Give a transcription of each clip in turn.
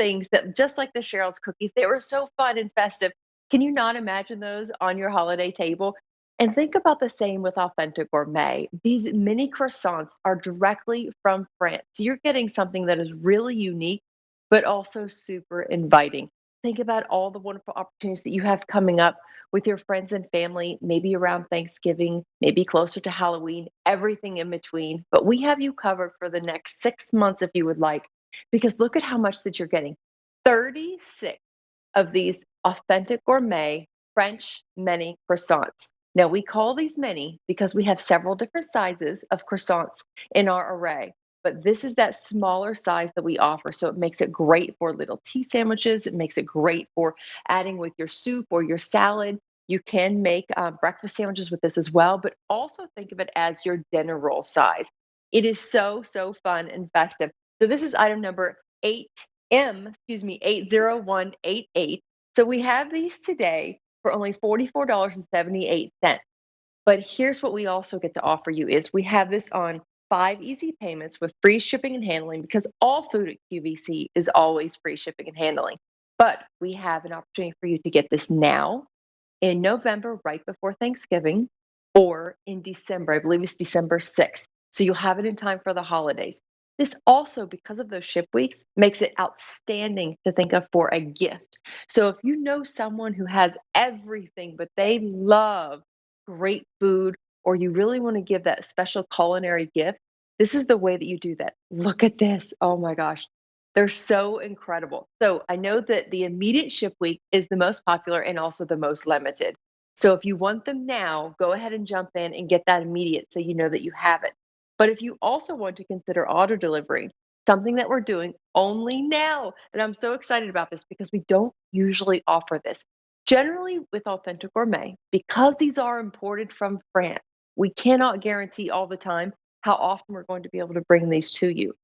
things that just like the Cheryl's cookies, they were so fun and festive. Can you not imagine those on your holiday table? And think about the same with Authentic Gourmet. These mini croissants are directly from France. So you're getting something that is really unique, but also super inviting. Think about all the wonderful opportunities that you have coming up with your friends and family, maybe around Thanksgiving, maybe closer to Halloween, everything in between. But we have you covered for the next 6 months if you would like, because look at how much that you're getting. 36 of these Authentic Gourmet French mini croissants. Now, we call these mini because we have several different sizes of croissants in our array, but this is that smaller size that we offer. So it makes it great for little tea sandwiches. It makes it great for adding with your soup or your salad. You can make breakfast sandwiches with this as well, but also think of it as your dinner roll size. It is so, so fun and festive. So this is item number 80188. So we have these today for only $44.78. But here's what we also get to offer you is we have this on 5 easy payments with free shipping and handling because all food at QVC is always free shipping and handling. But we have an opportunity for you to get this now in November, right before Thanksgiving, or in December. I believe it's December 6th. So you'll have it in time for the holidays. This also, because of those ship weeks, makes it outstanding to think of for a gift. So if you know someone who has everything, but they love great food, or you really want to give that special culinary gift, this is the way that you do that. Look at this. Oh my gosh. They're so incredible. So I know that the immediate ship week is the most popular and also the most limited. So if you want them now, go ahead and jump in and get that immediate so you know that you have it. But if you also want to consider auto delivery, something that we're doing only now, and I'm so excited about this because we don't usually offer this. Generally, with Authentic Gourmet, because these are imported from France, we cannot guarantee all the time how often we're going to be able to bring these to you.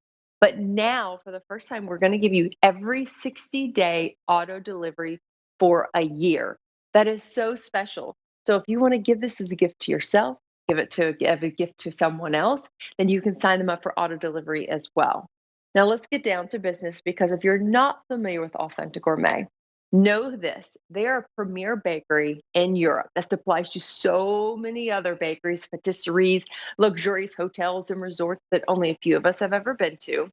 But now, for the first time, we're going to give you every 60-day auto delivery for a year. That is so special. So if you want to give this as a gift to yourself, give a gift to someone else, then you can sign them up for auto delivery as well. Now let's get down to business because if you're not familiar with Authentic Gourmet, know this. They are a premier bakery in Europe that supplies to so many other bakeries, patisseries, luxurious hotels, and resorts that only a few of us have ever been to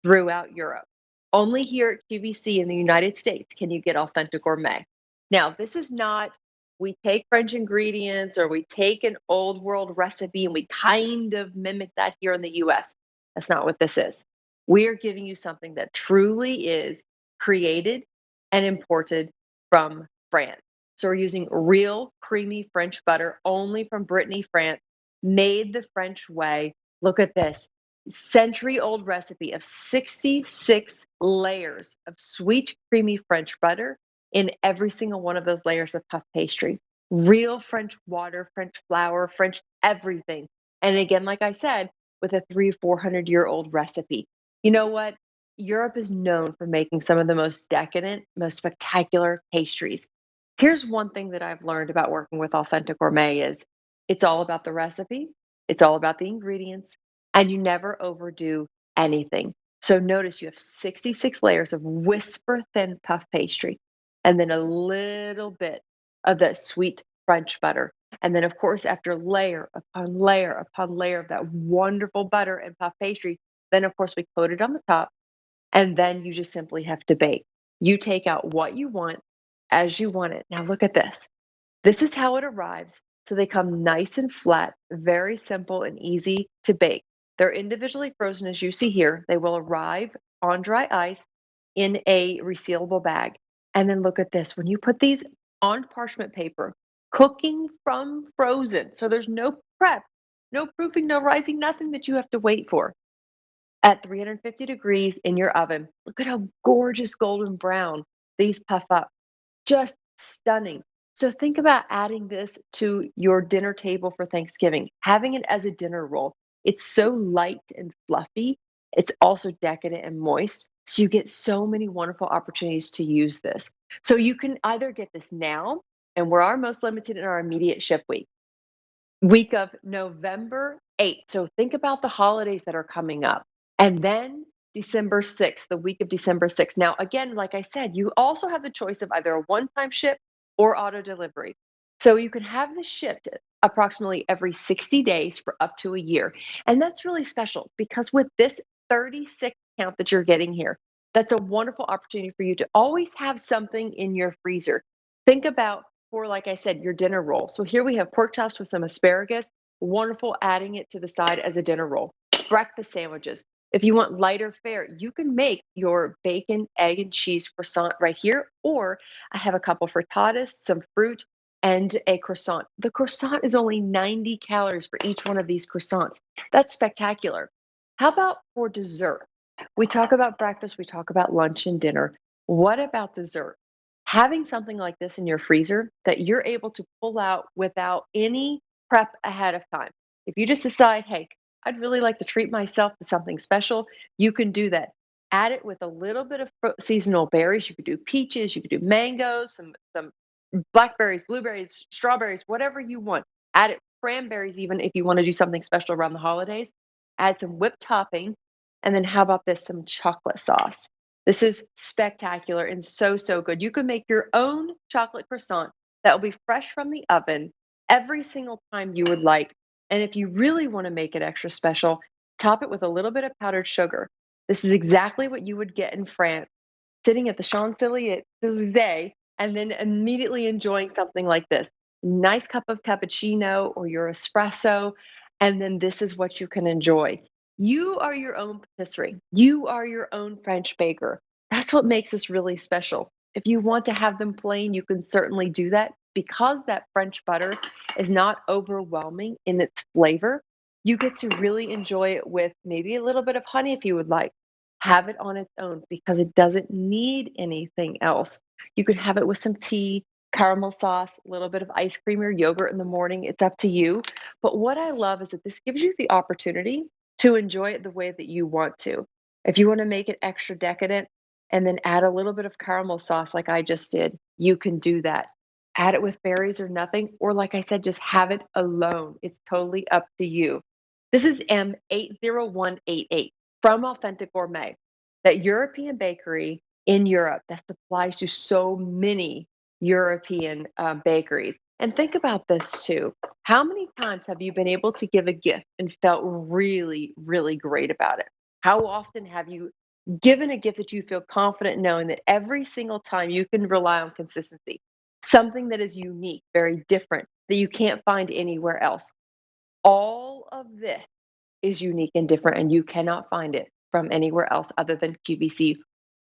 throughout Europe. Only here at QVC in the United States can you get Authentic Gourmet. Now, this is not we take French ingredients or we take an old world recipe and we kind of mimic that here in the US. That's not what this is. We are giving you something that truly is created and imported from France. So we're using real creamy French butter only from Brittany, France, made the French way. Look at this century old recipe of 66 layers of sweet, creamy French butter in every single one of those layers of puff pastry. Real French water, French flour, French everything. And again, like I said, with a 400-year-old recipe. You know what? Europe is known for making some of the most decadent, most spectacular pastries. Here's one thing that I've learned about working with Authentic Gourmet is it's all about the recipe, it's all about the ingredients, and you never overdo anything. So notice you have 66 layers of whisper thin puff pastry, and then a little bit of that sweet French butter. And then, of course, after layer upon layer upon layer of that wonderful butter and puff pastry, then, of course, we coat it on the top and then you just simply have to bake. You take out what you want as you want it. Now look at this. This is how it arrives. So they come nice and flat, very simple and easy to bake. They're individually frozen as you see here. They will arrive on dry ice in a resealable bag. And then look at this. When you put these on parchment paper, cooking from frozen. So there's no prep, no proofing, no rising, nothing that you have to wait for at 350 degrees in your oven. Look at how gorgeous golden brown these puff up. Just stunning. So think about adding this to your dinner table for Thanksgiving, having it as a dinner roll. It's so light and fluffy. It's also decadent and moist. So you get so many wonderful opportunities to use this. So you can either get this now, and we're our most limited in our immediate ship week of November 8th. So think about the holidays that are coming up. And then December 6th, the week of December 6th. Now, again, like I said, you also have the choice of either a one-time ship or auto delivery. So you can have this shipped approximately every 60 days for up to a year. And that's really special because with this 36 count that you're getting here, that's a wonderful opportunity for you to always have something in your freezer. Think about, for like I said, your dinner roll. So here we have pork chops with some asparagus. Wonderful adding it to the side as a dinner roll. Breakfast sandwiches. If you want lighter fare, you can make your bacon, egg, and cheese croissant right here. Or I have a couple frittatas, some fruit, and a croissant. The croissant is only 90 calories for each one of these croissants. That's spectacular. How about for dessert? We talk about breakfast, we talk about lunch and dinner. What about dessert? Having something like this in your freezer that you're able to pull out without any prep ahead of time. If you just decide, hey, I'd really like to treat myself to something special, you can do that. Add it with a little bit of seasonal berries. You could do peaches, you could do mangoes, some blackberries, blueberries, strawberries, whatever you want. Add it cranberries even if you want to do something special around the holidays. Add some whipped topping, and then how about this? Some chocolate sauce. This is spectacular and so, so good. You can make your own chocolate croissant that will be fresh from the oven every single time you would like. And if you really want to make it extra special, top it with a little bit of powdered sugar. This is exactly what you would get in France, sitting at the Champs-Élysées and then immediately enjoying something like this. Nice cup of cappuccino or your espresso, and then this is what you can enjoy. You are your own patisserie. You are your own French baker. That's what makes this really special. If you want to have them plain, you can certainly do that because that French butter is not overwhelming in its flavor. You get to really enjoy it with maybe a little bit of honey if you would like. Have it on its own because it doesn't need anything else. You could have it with some tea, caramel sauce, a little bit of ice cream or yogurt in the morning. It's up to you. But what I love is that this gives you the opportunity to enjoy it the way that you want to. If you want to make it extra decadent and then add a little bit of caramel sauce like I just did, you can do that. Add it with berries or nothing, or like I said, just have it alone. It's totally up to you. This is M80188 from Authentic Gourmet, that European bakery in Europe that supplies to so many European bakeries. And think about this too. How many times have you been able to give a gift and felt really, really great about it? How often have you given a gift that you feel confident knowing that every single time you can rely on consistency, something that is unique, very different, that you can't find anywhere else? All of this is unique and different, and you cannot find it from anywhere else other than QVC,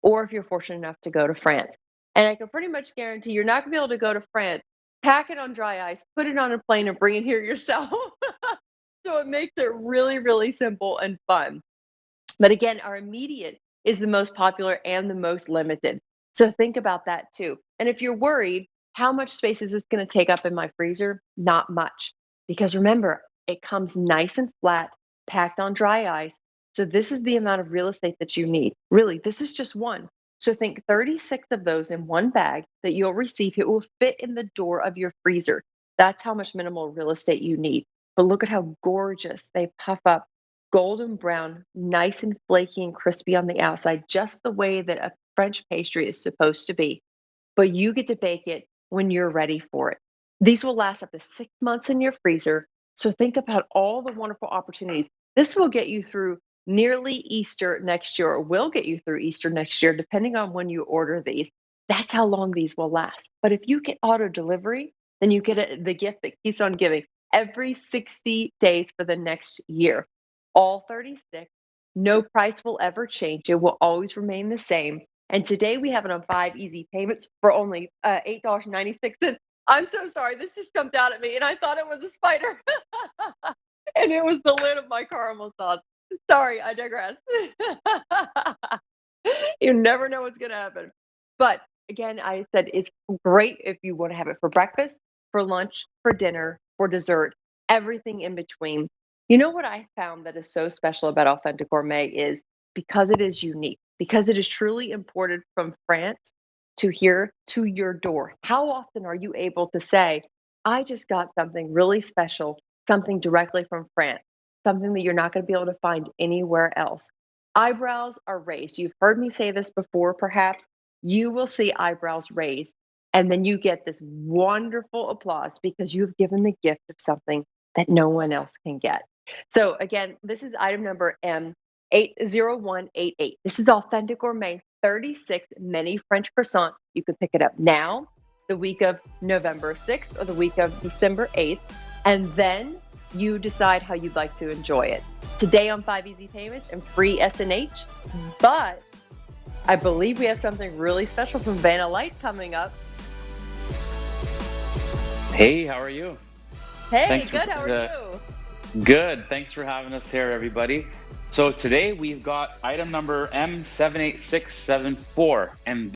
or if you're fortunate enough to go to France. And I can pretty much guarantee you're not gonna be able to go to France, pack it on dry ice, put it on a plane, and bring it here yourself. So it makes it really, really simple and fun. But again, our immediate is the most popular and the most limited. So think about that too. And if you're worried, how much space is this going to take up in my freezer? Not much. Because remember, it comes nice and flat, packed on dry ice. So this is the amount of real estate that you need. Really, this is just one. So think 36 of those in one bag that you'll receive. It will fit in the door of your freezer. That's how much minimal real estate you need. But look at how gorgeous they puff up, golden brown, nice and flaky and crispy on the outside, just the way that a French pastry is supposed to be. But you get to bake it when you're ready for it. These will last up to 6 months in your freezer. So think about all the wonderful opportunities. This will get you through nearly Easter next year, or will get you through Easter next year, depending on when you order these. That's how long these will last. But if you get auto delivery, then you get the gift that keeps on giving every 60 days for the next year. All 36. No price will ever change. It will always remain the same. And today we have it on 5 easy payments for only $8.96. I'm so sorry. This just jumped out at me and I thought it was a spider. And it was the lid of my caramel sauce. Sorry, I digress. You never know what's going to happen. But again, I said it's great if you want to have it for breakfast, for lunch, for dinner, for dessert, everything in between. You know what I found that is so special about Authentic Gourmet is because it is unique, because it is truly imported from France to here to your door. How often are you able to say, I just got something really special, something directly from France, something that you're not going to be able to find anywhere else? eyebrows are raised. You've heard me say this before, perhaps. You will see eyebrows raised, and then you get this wonderful applause because you've given the gift of something that no one else can get. So, again, this is item number M80188. This is authentic gourmet 36 mini French croissants. You can pick it up now, the week of November 6th, or the week of December 8th, and then you decide how you'd like to enjoy it. Today on 5 Easy Payments and free S&H, but I believe we have something really special from Vanna Light coming up. Hey, how are you? Hey, Thanks good. for How are you? Good. Thanks for having us here, everybody. So today we've got item number M78674, and